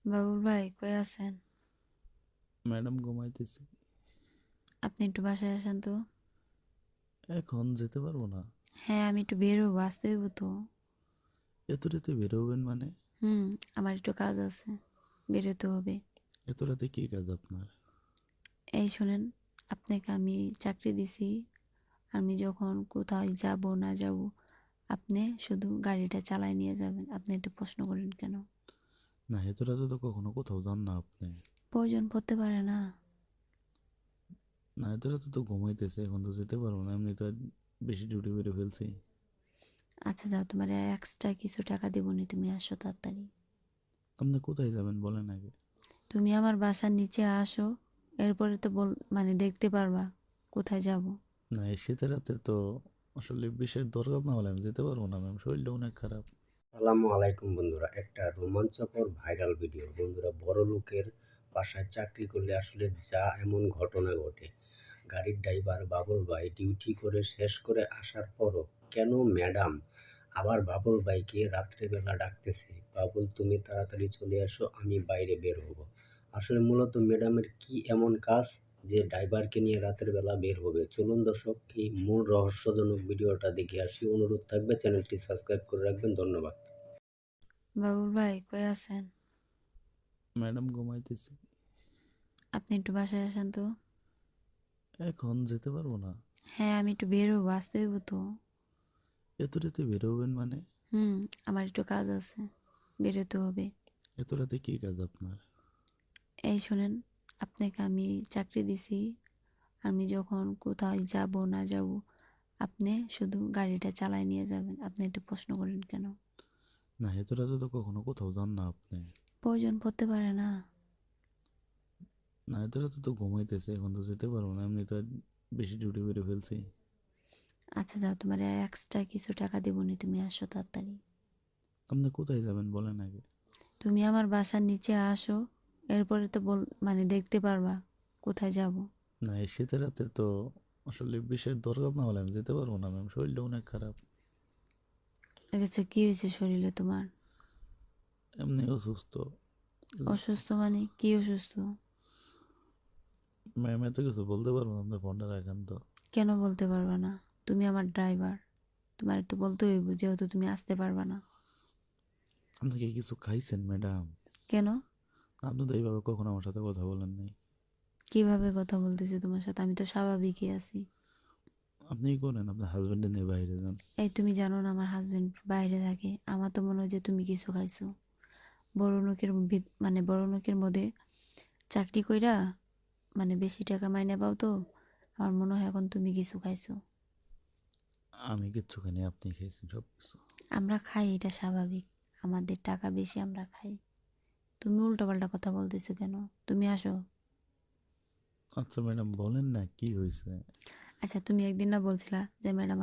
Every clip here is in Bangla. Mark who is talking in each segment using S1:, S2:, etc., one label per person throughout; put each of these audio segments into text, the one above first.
S1: বাবুল ভাই কই আছেন?
S2: ম্যাডাম ঘুমাইতেছি।
S1: আপনি একটু বাসায় আসেন তো।
S2: এখন যেতে পারবো না।
S1: হ্যাঁ, আমি একটু বের হবো, আসতে হইব তো।
S2: এত রাতে বেরোবেন মানে?
S1: হুম, আমার একটু কাজ আছে, বেরোতে হবে।
S2: এত রাতে কি কাজ আপনার?
S1: এই শোনেন, আপনাকে আমি চাকরি দিছি। আমি যখন কোথায় যাব না যাব, আপনি শুধু গাড়িটা চালায় নিয়ে যাবেন। আপনি একটু প্রশ্ন করেন কেন?
S2: না, এত রাতে তো কখনো কোথাও যান না আপনি।
S1: প্রয়োজন পড়তে পারে না।
S2: না, এত রাতে তো ঘুমাইতেছে, এখন তো যেতে পারবো না, এমনি তো বেশি ডিউটি করে ফেলছি।
S1: আচ্ছা যাও, তোমার এক্সট্রা কিছু টাকা দেবো নি, তুমি আসো তাড়াতাড়ি।
S2: আপনি কোথায় যাবেন বলেন আগে।
S1: তুমি আমার বাসার নিচে আসো, এরপরে তো দেখতে পারবা কোথায় যাব।
S2: না, এই শীতের রাতে তো আসলে বিশেষ দরকার না হলে আমি যেতে পারবো না ম্যাম, শরীরটা অনেক খারাপ।
S3: আসসালামু আলাইকুম বন্ধুরা, একটা রোমাঞ্চকর ভাইরাল ভিডিও। বন্ধুরা, বড় লোকের বাসায় চাকরি করলে আসলে যা এমন ঘটনা ঘটে। গাড়ির ড্রাইভার বাবুল ভাই ডিউটি করে শেষ করে আসার পরও কেন ম্যাডাম আবার বাবুল ভাইকে রাত্রেবেলা ডাকতেছে, বাবুল তুমি তাড়াতাড়ি চলে আসো, আমি বাইরে বের হব। আসলে মূলত ম্যাডামের কি এমন কাজ যে ড্রাইভারকে নিয়ে রাতের বেলা বের হবে? চলুন দর্শক, এই মূল রহস্যজনক ভিডিওটা দেখে আসি। অনুরোধ থাকবে চ্যানেলটি সাবস্ক্রাইব করে রাখবেন। ধন্যবাদ।
S1: বাবুল ভাই কই আছেন?
S2: ম্যাডাম ঘুমাইতেছি।
S1: আপনি একটু বাসায় আসেন তো।
S2: এখন যেতে পারবো না।
S1: হ্যাঁ, আমি একটু বের হবো, আসতে হইব তো।
S2: এত রাতে বেরোবেন মানে?
S1: হুম, আমার একটু কাজ আছে, বেরোতে হবে।
S2: এত রাতে কি কাজ আপনার?
S1: এই শোনেন, আপনাকে আমি চাকরি দিছি। আমি যখন কোথায় যাব না যাব, আপনি শুধু গাড়িটা চালায় নিয়ে যাবেন। আপনি একটু প্রশ্ন করেন কেন?
S2: না, এত রাতে তো কখনো কোথাও যান না আপনি।
S1: প্রয়োজন পড়তে পারে না।
S2: না, এত রাতে তো ঘুমাইতেছে, এখন তো যেতে পারবো না, এমনি তো বেশি ডিউটি করে ফেলছি।
S1: আচ্ছা যাও, তোমার এক্সট্রা কিছু টাকা দেবো নি, তুমি আসো তাড়াতাড়ি।
S2: আপনি কোথায় যাবেন বলেন আগে।
S1: তুমি আমার বাসার নিচে আসো, এরপরে তো দেখতে পারবা কোথায় যাব।
S2: না, এই শীতের রাতে তো আসলে বিশেষ দরকার না হলে আমি যেতে পারবো না ম্যাম, শরীরটা অনেক খারাপ।
S1: আচ্ছা, কি হয়েছে শরীরে তোমার?
S2: এমনি অসুস্থ।
S1: অসুস্থ কি অসুস্থ?
S2: ম্যাম এত কিছু বলতে পারবো না, আপনি ফোনটা রাখেন তো।
S1: কেন বলতে পারবা না? তুমি আমার ড্রাইভার, তোমার তো বলতে হইব, যেহেতু তুমি আসতে পারবা না।
S2: আপনি কি কিছু খাইছেন ম্যাডাম?
S1: কেন?
S2: আপনি তো এইভাবে কখনো আমার সাথে কথা বলেন নাই।
S1: কিভাবে কথা বলতেছি তোমার সাথে? আমি তো স্বাভাবিকই আছি।
S2: আপনিই করেন, আপনার হাজবেন্ডে নিয়ে বাইরে যান।
S1: এই তুমি জানো না আমার হাজবেন্ড বাইরে থাকে? আমার তো মনে হয় যে তুমি কিছু খাইছো। বড় লোকের মধ্যে চাকরি কইরা বেশি টাকা মাইনে পাও তো। আমার মনে হয় এখন তুমি কিছু খাইছো।
S2: আমি কিচ্ছু খাইনি, আপনি খেয়েছেন সব কিছু।
S1: আমরা খাই, এটা স্বাভাবিক। আমাদের টাকা বেশি, আমরা খাই। তুমি উল্টোপাল্টা কথা বলতেছো কেন? তুমি আসো।
S2: আচ্ছা ম্যাডাম, বলেন না কি হয়েছে।
S1: আচ্ছা, তুমি একদিন না বলছিলা যে ম্যাডাম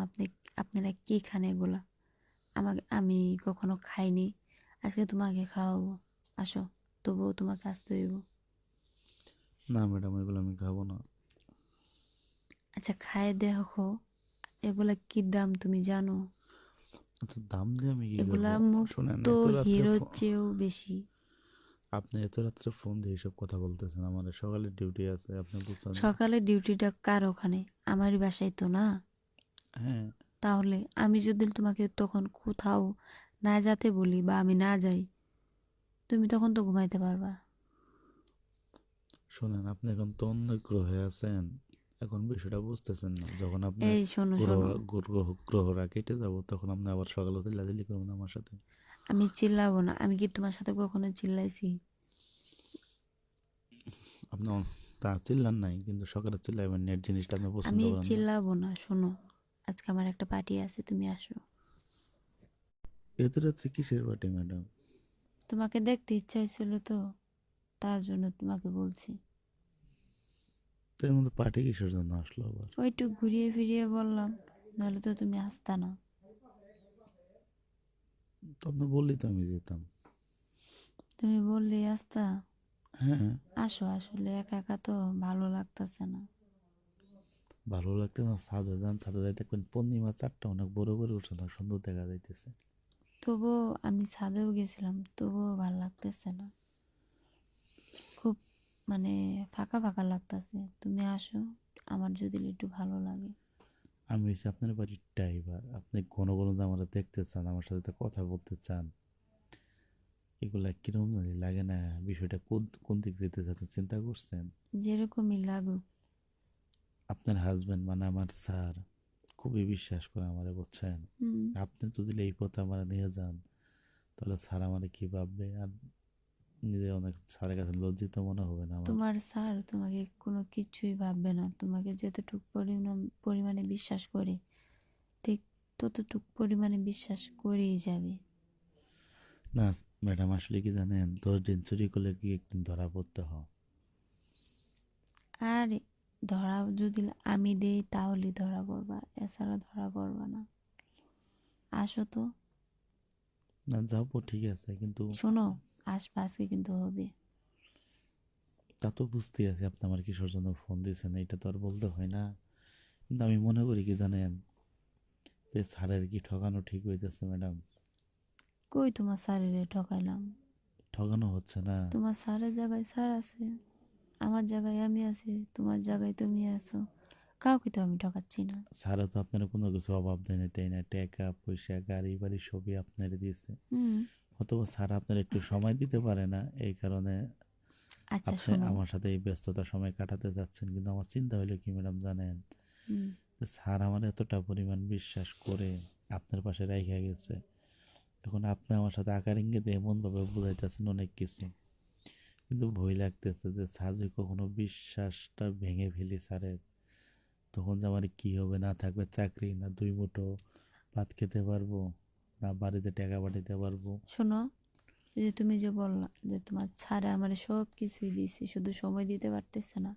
S1: আপনারা কি খান এগুলা? আমি কখনো খাইনি, আজকে তোমাকে খাওয়াবো। আসো, তবুও তোমাকে আসতে হইব।
S2: না ম্যাডাম, এগুলো আমি খাবো না।
S1: আচ্ছা, খায় দেখো, এগুলা কি দাম তুমি জানো?
S2: আচ্ছা, দাম দিয়ে আমি কি
S1: এগুলা
S2: করবো? শোনেন,
S1: মুক্ত
S2: এত রাত্রে
S1: হিরোর চেয়েও বেশি।
S2: আপনি এত রাত্রে ফোন দিয়ে এইসব কথা বলতেছেন, আমার সকালে ডিউটি আছে, আপনি বুঝছেন না?
S1: সকালে ডিউটিটা কার ওখানে? আমারই বাসায় তো না।
S2: হ্যাঁ।
S1: তাহলে আমি যদি তোমাকে তখন কোথাও না যেতে বলি বা আমি না যাই, তুমি তখন তো ঘুমাইতে পারবা।
S2: শোনেন, আপনি এখন তো অন্য গ্রহে আছেন, এখন বিষয়টা বুঝতেছেন না। যখন আপনার
S1: এই শোনো
S2: গ্রহ
S1: শোনো,
S2: গ্রহরা কেটে যাব, তখন আপনি আবার সকালে চিল্লাচিল্লি করবেন আমার সাথে।
S1: আমি চিল্লাবো না। আমি কি তোমার সাথে কখনো চিল্লাইছি?
S2: আপনি তা চিল্লান নাই, কিন্তু সকালে চিল্লাইবেন, নেট জিনিসটা আপনি পছন্দ
S1: আমি
S2: করেন না।
S1: চিল্লাবো না। শোনো, আজকে আমার একটা পার্টি আছে, তুমি আসো।
S2: এত রাত্রে কিসের পার্টি ম্যাডাম?
S1: তোমাকে দেখতে ইচ্ছা হয়েছিল তো, তার জন্য তোমাকে বলছি।
S2: এর মধ্যে পার্টি কিসের জন্য আসলো আবার?
S1: ওই একটু ঘুরিয়ে ফিরিয়ে বললাম, নাহলে তো তুমি আসতা না।
S2: তো আপনি বললেই তো আমি যেতাম।
S1: তুমি বললেই আসতা।
S2: হ্যাঁ।
S1: আসো, আসলে একা একা তো ভালো লাগতেছে না।
S2: ভালো লাগতে না, ছাদে যান, ছাদে যাই দেখবেন পূর্ণিমা চারটা অনেক বড় করে উঠছে, না সুন্দর দেখা যাইতেছে।
S1: তবুও আমি ছাদেও গেছিলাম, তবুও ভালো লাগতেছে না। খুব মানে ফাঁকা ফাঁকা লাগতাছে, তুমি আসো, আমার যদি একটু ভালো লাগে।
S2: আমি হচ্ছে আপনার বাড়ির ড্রাইভার, আপনি ঘন ঘন তো আমার দেখতে চান, আমার সাথে তো কথা বলতে চান, এগুলা কিরকম জানি লাগে না? বিষয়টা কোন কোন দিক যেতে চাচ্ছেন চিন্তা করছেন?
S1: যেরকমই লাগুক।
S2: আপনার হাজবেন্ড মানে আমার স্যার খুবই বিশ্বাস করে আমারে, বুঝছেন?
S1: হুম।
S2: আপনি তো দিলে এই পথে আমার নিয়ে যান, তাহলে স্যার আমারে কি ভাববে? আর নিজে অনেক স্যারের কাছে লজ্জিত মনে হবে না আমার?
S1: তোমার স্যার তোমাকে কোনো কিছুই ভাববে না, তোমাকে যতটুকু পরিমাণে বিশ্বাস করে ঠিক ততটুক পরিমাণে বিশ্বাস করেই যাবে।
S2: না ম্যাডাম, আসলে কি জানেন, 10 দিন চুরি করলে কি একদিন ধরা পড়তে হয়।
S1: আর ধরা যদি আমি দেই তাহলে ধরা পড়বা, এছাড়া ধরা পড়বা না। আসো তো।
S2: না যাবো ঠিক আছে, কিন্তু
S1: শোনো, আসবা, আজকে কিন্তু হবে।
S2: তা তো বুঝতেই আছি আপনি আমার কিসের জন্য ফোন দিয়েছেন, এটা তো আর বলতে হয় না। কিন্তু আমি মনে করি কি জানেন, যে স্যারের কি ঠকানো ঠিক হইতেছে ম্যাডাম?
S1: কই তোমার স্যারেরে ঠকাইলাম?
S2: ঠকানো হচ্ছে না।
S1: তোমার স্যারের জায়গায় স্যার আছে, আমার জায়গায় আমি আছি, তোমার জায়গায় তুমি আছো, কাউকে তো আমি ঠকাচ্ছি না।
S2: স্যারে তো আপনার কোনো কিছু অভাব দেয় না, তাই না? টাকা পয়সা গাড়ি বাড়ি সবই আপনার দিয়েছে।
S1: হুম।
S2: অথবা স্যার আপনার একটু সময় দিতে পারে না, এই কারণে
S1: আচ্ছা
S2: আপনি
S1: শোনো।
S2: আমার সাথে এই ব্যস্ততার সময় কাটাতে যাচ্ছেন। কিন্তু আমার চিন্তা হলো কি ম্যাডাম জানেন,
S1: হুম।
S2: যে স্যার আমার এতটা পরিমাণ বিশ্বাস করে আপনার পাশে রাইখা গেছে, এখন আপনি আমার সাথে আকার ইঙ্গিতে এমনভাবে বোঝাইতেছেন অনেক কিছু, কিন্তু ভয় লাগতেছে যে স্যার যদি কখনো বিশ্বাসটা ভেঙে ফেলি স্যারের, তখন যে আমার কি হবে, না থাকবে চাকরি, না দুই মুঠো ভাত খেতে পারবো, না বাড়িতে টাকা পাঠাতে পারবো।
S1: শোনো, এই যে তুমি যে বললা যে তোমার স্যারে আমার সব কিছুই দিয়েছে, শুধু সময় দিতে পারতেছে না।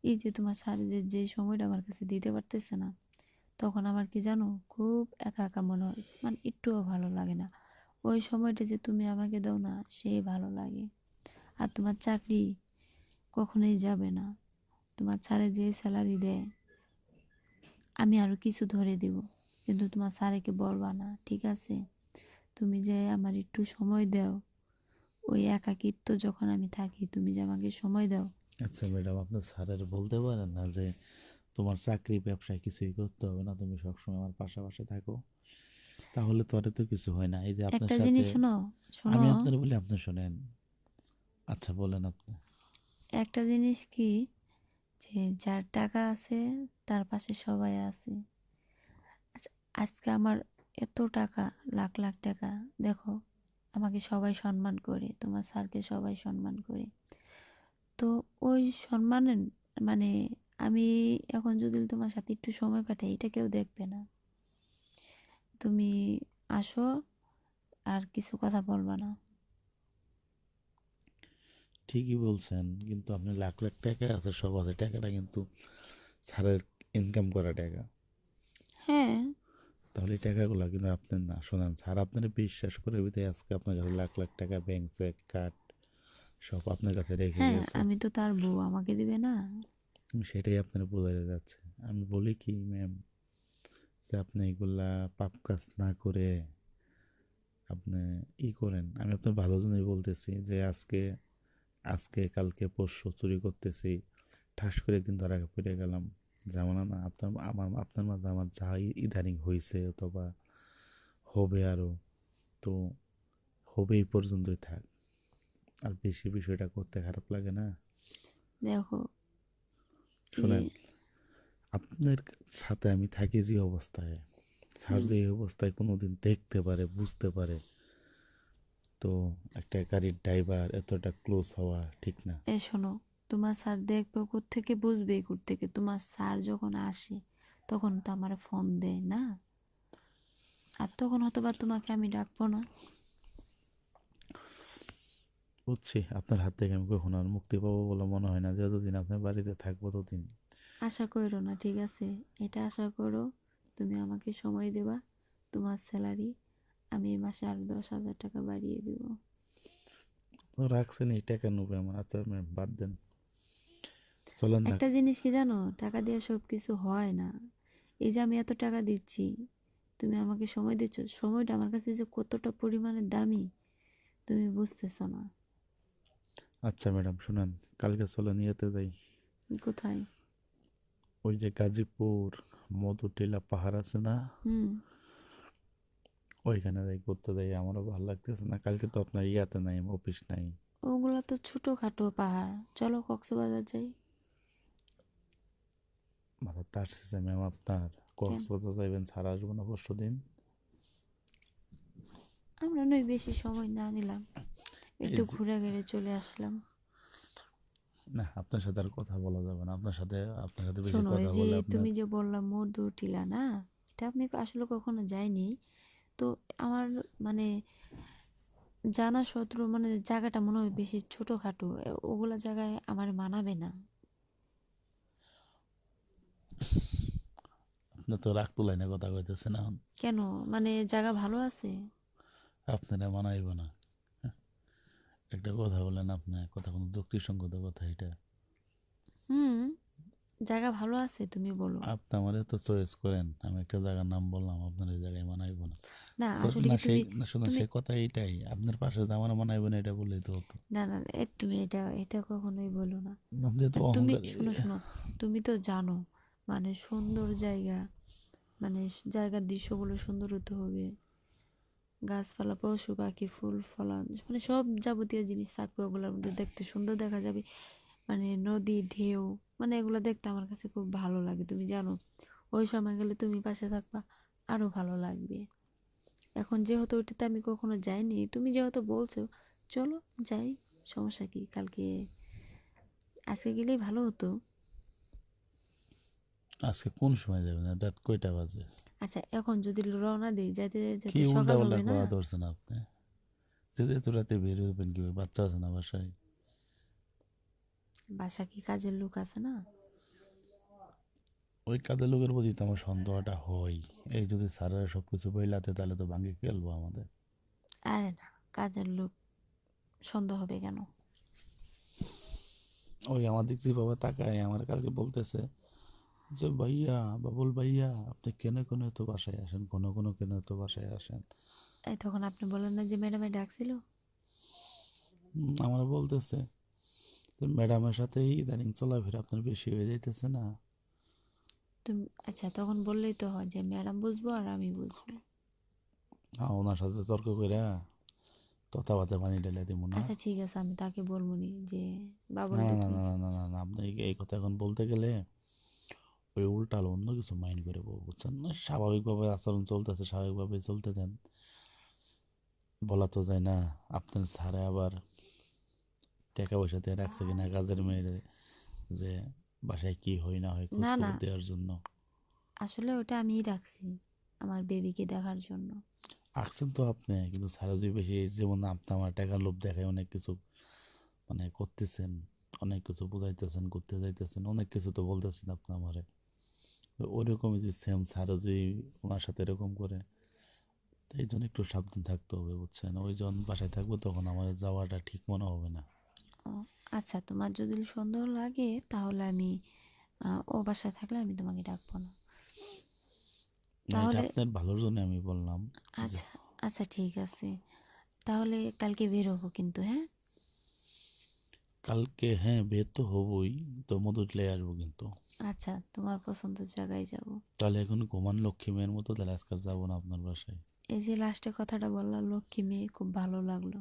S1: এই যে তোমার স্যার যে যে সময়টা আমার কাছে দিতে পারতেছে না, তখন আমার কি জানো, খুব একা একা মনে হয়, মানে একটুও ভালো লাগে না। ওই সময়টা যে তুমি আমাকে দাও না, সেই ভালো লাগে। আর তোমার চাকরি কখনোই যাবে না। তোমার স্যারে যে স্যালারি দেয়, আমি আরো কিছু ধরে দিব, কিন্তু তোমার স্যারেকে বলবা না, ঠিক আছে? তুমি যে আমার একটু সময় দাও, ওই একাকিত্ব যখন আমি থাকি, তুমি যে আমাকে সময় দাও।
S2: আচ্ছা ম্যাডাম, আপনার স্যারের বলতে পারেন না যে তোমার চাকরি ব্যবসায় কিছুই করতে হবে না, তুমি সবসময় আমার পাশাপাশি থাকো, তাহলে তো আর তো কিছু হয় না। এই যে আপনার
S1: একটা
S2: সাথে
S1: জিনিস শোনো, শোনো,
S2: আমি আপনার বলি আপনি শোনেন। আচ্ছা বলেন আপনি।
S1: একটা জিনিস কি, যে যার টাকা আছে তার পাশে সবাই আছে। আচ্ছা, আজকে আমার এত টাকা, লাখ লাখ টাকা, দেখো, আমাকে সবাই সম্মান করে, তোমার স্যারকে সবাই সম্মান করে। তো ওই সম্মানের মানে আমি এখন যদি তোমার সাথে একটু সময় কাটাই, এটা কেউ দেখবে না। তুমি আসো, আর কিছু কথা বলবা না।
S2: ঠিকই বলছেন, কিন্তু আপনি লাখ লাখ টাকা আছে, সব আছে, টাকাটা কিন্তু স্যারের ইনকাম করা টাকা।
S1: হ্যাঁ।
S2: তাহলে এই টাকাগুলো কিন্তু আপনার না। শোনান, স্যার আপনার বিশ্বাস করে বিধায় আজকে আপনার কাছে লাখ লাখ টাকা ব্যাংক চেক কার্ড সব আপনার কাছে রেখে
S1: হ্যাঁ,
S2: গেছে।
S1: আমি তো তার বউ, আমাকে দিবে না?
S2: আমি সেটাই আপনার বোঝাতে যাচ্ছে। আমি বলি কি ম্যাম, যে আপনি এগুলা পাপ কাজ না করে আপনি করেন। আমি আপনার ভালোর জন্যই বলতেছি, যে আজকে আজকে কালকে পরশু চুরি করতেছি, ঠাস করে একদিন ধরা পড়ে গেলাম, যেমন না আপনার আমার আপনার মাঝে আমার যা ইদানিং হয়েছে অথবা হবে আরও, তো হবে এই পর্যন্তই থাক। আর বেশি বিষয়টা করতে খারাপ লাগে না?
S1: দেখো, এই যে
S2: শোনেন, আপনার সাথে আমি থাকি যে অবস্থায়, স্যার
S1: হুম,
S2: যে এই অবস্থায় কোনোদিন দেখতে পারে বুঝতে পারে, তো একটা গাড়ির ড্রাইভার এতটা ক্লোজ হওয়া ঠিক না।
S1: শোনো, তোমার স্যার দেখবে কোত্থেকে, বুঝবে কোত্থেকে? তোমার স্যার যখন আসে তখন তো আমার ফোন দেয় না, আর তখন হয়তো বা তোমাকে আমি ডাকবো না।
S2: বুঝছি, আপনার হাত থেকে আমি কখনো আর মুক্তি পাবো বলে মনে হয় না, যতদিন আপনার বাড়িতে থাকবো ততদিন।
S1: আশা করো না, ঠিক আছে? এটা আশা করো, তুমি আমাকে সময় দেবা, তোমার স্যালারি আমি এই মাসে আর 10,000 টাকা বাড়িয়ে দিব।
S2: তো রাখছেন এই টাকা নেবে আমার হাতে, আপনি বাদ দেন, চলেন না।
S1: একটা জিনিস কি জানো, টাকা দিয়ে সব কিছু হয় না। এই যে আমি এত টাকা দিচ্ছি, তুমি আমাকে সময় দিচ্ছ, সময়টা আমার কাছে যে কতটা পরিমাণে দামি, তুমি বুঝতেছো না।
S2: আচ্ছা ম্যাডাম শুনেন, কালকে চলে নিয়েতে যাই।
S1: কোথায়?
S2: ওই যে গাজীপুর মধুটিলা পাহাড় আছে না,
S1: হুম।
S2: ওইখানে যাই, ঘুরতে যাই। আমারও ভালো লাগতেছে না, কালকে তো আপনার ইয়াতে নাই, অফিস নাই।
S1: ওগুলো তো ছোটখাটো পাহাড়, চলো কক্সবাজার যাই।
S2: মাথা তারছে ম্যাম আপনার।
S1: কেন?
S2: কক্সবাজার যাইবেন, ছাড়া আসবো না পরশু দিন।
S1: আমরা নয় বেশি সময় না নিলাম,
S2: এই
S1: একটু
S2: যে
S1: ঘুরে ঘুরে চলে আসলাম।
S2: না, আপনার সাথে আর কথা বলা যাবে না, আপনার সাথে বেশি
S1: শোনো, এই
S2: কথা
S1: যে
S2: বলে আপনার।
S1: তুমি যে বললাম মধু টিলা না, এটা আমি আসলে কখনো যাইনি। তো আমার মানে জানা সত্ত্বেও মানে জায়গাটা মনে হয় বেশি ছোটখাটো, ওগুলা জায়গায় আমার মানাবে না।
S2: আপনি তো রাগ তুলাই না কথা কইতেছেন এখন।
S1: কেন? মানে জায়গা ভালো আছে?
S2: আপনারা মানাইব না। একটা কথা বলেন, আপনার কথা কোনো যুক্তিসঙ্গত কথা এটা?
S1: হুম, জায়গা ভালো আছে, তুমি বলো।
S2: আপনি আমারে তো চয়েস করেন, আমি একটা জায়গার নাম বললাম, আপনার ওই জায়গায় মানাইব না।
S1: না
S2: তো
S1: আসলে
S2: না
S1: কি
S2: সেই
S1: তুমি
S2: না, শুনুন,
S1: তুমি
S2: সেই কথা এইটাই, আপনার পাশে যে আমার মানাইব না এটা বললেই তো হতো।
S1: না না না, তুমি এটা এটা কখনোই বলো না।
S2: আপনি তো
S1: আর তুমি
S2: অহংকারী।
S1: শোনো শোনো, তুমি তো জানো মানে সুন্দর জায়গা, মানে জায়গার দৃশ্যগুলো সুন্দর হতে হবে, গাছপালা পশু পাখি ফুল ফলান মানে সব যাবতীয় জিনিস থাকবে, ওগুলোর মধ্যে দেখতে সুন্দর দেখা যাবে, মানে নদী ঢেউ, মানে এগুলো দেখতে আমার কাছে খুব ভালো লাগে, তুমি জানো। ওই সময় গেলে তুমি পাশে থাকবা, আরো ভালো লাগবে। এখন যেহেতু ওটাতে আমি কখনো যাইনি, তুমি যেহেতু বলছো, চলো যাই, সমস্যা কি? কালকে আজকে গেলেই ভালো হতো।
S2: আজকে কোন সময় যাবেন? রাত কয়টা বাজে?
S1: আচ্ছা এখন যদি রওনা দিই, যাতে
S2: কি
S1: যাতে
S2: উল্টা
S1: সকাল
S2: পাল্টা
S1: হবে না।
S2: কথা ধরছেন আপনি? যেতে তো রাতে বের হইবেন কিভাবে? বাচ্চা আছে না বাসায়?
S1: বাসা কি কাজের লোক আছে না?
S2: ওই কাজের লোকের প্রতি তো আমার সন্দেহটা হয়। এই যদি স্যারেরা সব কিছু বইলাতে, তাহলে তো ভাঙ্গে খেলবো আমাদের।
S1: আরে না, কাজের লোক সন্দেহ হবে কেন?
S2: ওই আমার দিক যেভাবে তাকায়, আমার কালকে বলতেছে যে ভাইয়া, বাবুল ভাইয়া, আপনি কেন কেন এত বাসায় আসেন, কোন কেন এত বাসায় আসেন।
S1: এই তখন আপনি বলেন না যে ম্যাডামে ডাকছিল?
S2: আমার বলতেছে যে ম্যাডামের সাথে ইদানিং চলাফেরা আপনার বেশি হয়ে যাইতেছে না।
S1: তুমি আচ্ছা তখন বললেই তো হয় যে ম্যাডাম বুঝবো আর আমি বুঝবো।
S2: হ্যাঁ, ওনার সাথে তর্ক কইরা তথাবাতে পানি ঢেলে দিব না।
S1: আচ্ছা ঠিক আছে, আমি তাকে বলবো নি যে বাবুল
S2: না না
S1: ডাকলো।
S2: না না না না না, আপনি এই কথা এখন বলতে গেলে ওই উল্টাল অন্য কিছু মাইন্ড করে বলবো, বুঝছেন না? স্বাভাবিকভাবে আচরণ চলতেছে, স্বাভাবিকভাবে চলতে দেন। বলা তো যায় না, আপনার ছাড়ে আবার টাকা পয়সা দিয়ে রাখছে কিনা কাজের মেয়ের, যে বাসায় কি হয় না হয় খোঁজ
S1: না না,
S2: খবর দেওয়ার জন্য।
S1: আসলে ওটা আমিই রাখছি আমার বেবিকে দেখার জন্য।
S2: আসছেন তো আপনি, কিন্তু ছাড়া যদি বেশি, যেমন আপনি আমার টাকার লোভ দেখায় অনেক কিছু মানে করতেছেন, অনেক কিছু বুঝাইতেছেন, করতে যাইতেছেন, অনেক কিছু তো বলতেছেন আপনি আমারে। ওইরকমই যদি সেম স্যারও যদি ওনার সাথে এরকম করে, তো এই জন্য একটু সাবধান থাকতে হবে, বুঝছেন? ওই যখন বাসায় থাকবো তখন আমার যাওয়াটা ঠিক মনে হবে না।
S1: ও আচ্ছা, তোমার যদি সন্দেহ লাগে তাহলে আমি ও বাসায় থাকলে আমি তোমাকে ডাকবো না
S2: না, এটা
S1: তাহলে।
S2: আপনার ভালোর জন্য আমি বললাম যে
S1: আচ্ছা আচ্ছা ঠিক আছে, তাহলে কালকে বের হবো কিন্তু, হ্যাঁ?
S2: কালকে, হ্যাঁ বের তো হবই, তো মধুটলে আসবো কিন্তু।
S1: আচ্ছা, তোমার পছন্দের জায়গায় যাব।
S2: তাহলে এখন ঘুমান লক্ষ্মী মেয়ের মতো, তাহলে আজকাল যাবো না আপনার বাসায়।
S1: এই যে লাস্টে কথাটা বললাম লক্ষ্মী মেয়ে, খুব ভালো লাগলো।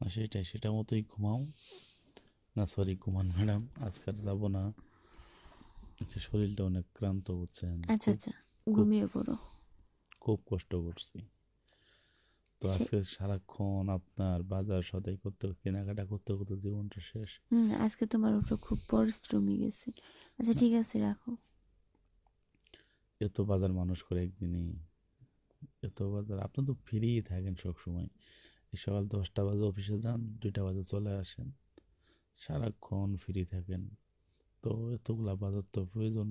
S2: না সেটাই, সেটা মতোই ঘুমাও। না সরি, ঘুমান ম্যাডাম, আজকাল যাবো না। আচ্ছা, শরীরটা অনেক ক্লান্ত, বুঝছেন?
S1: আচ্ছা
S2: খুব
S1: আচ্ছা,
S2: খুব
S1: ঘুমিয়ে পড়ো।
S2: খুব কষ্ট করছি। তো
S1: সে
S2: আজকে সারাক্ষণ আপনার বাজার সদাই করতে, কেনাকাটা করতে করতে জীবনটা শেষ।
S1: আজকে তোমার উপর খুব পরিশ্রমী গেছে। আচ্ছা ঠিক আছে, রাখো।
S2: এত বাজার মানুষ করে একদিনই? এত বাজার? আপনি তো ফ্রিই থাকেন সব সময়। এই সকাল 10টা বাজে অফিসে যান, 2টা বাজে চলে আসেন, সারাক্ষণ ফ্রি থাকেন। তো এতগুলা বাজার তো প্রয়োজন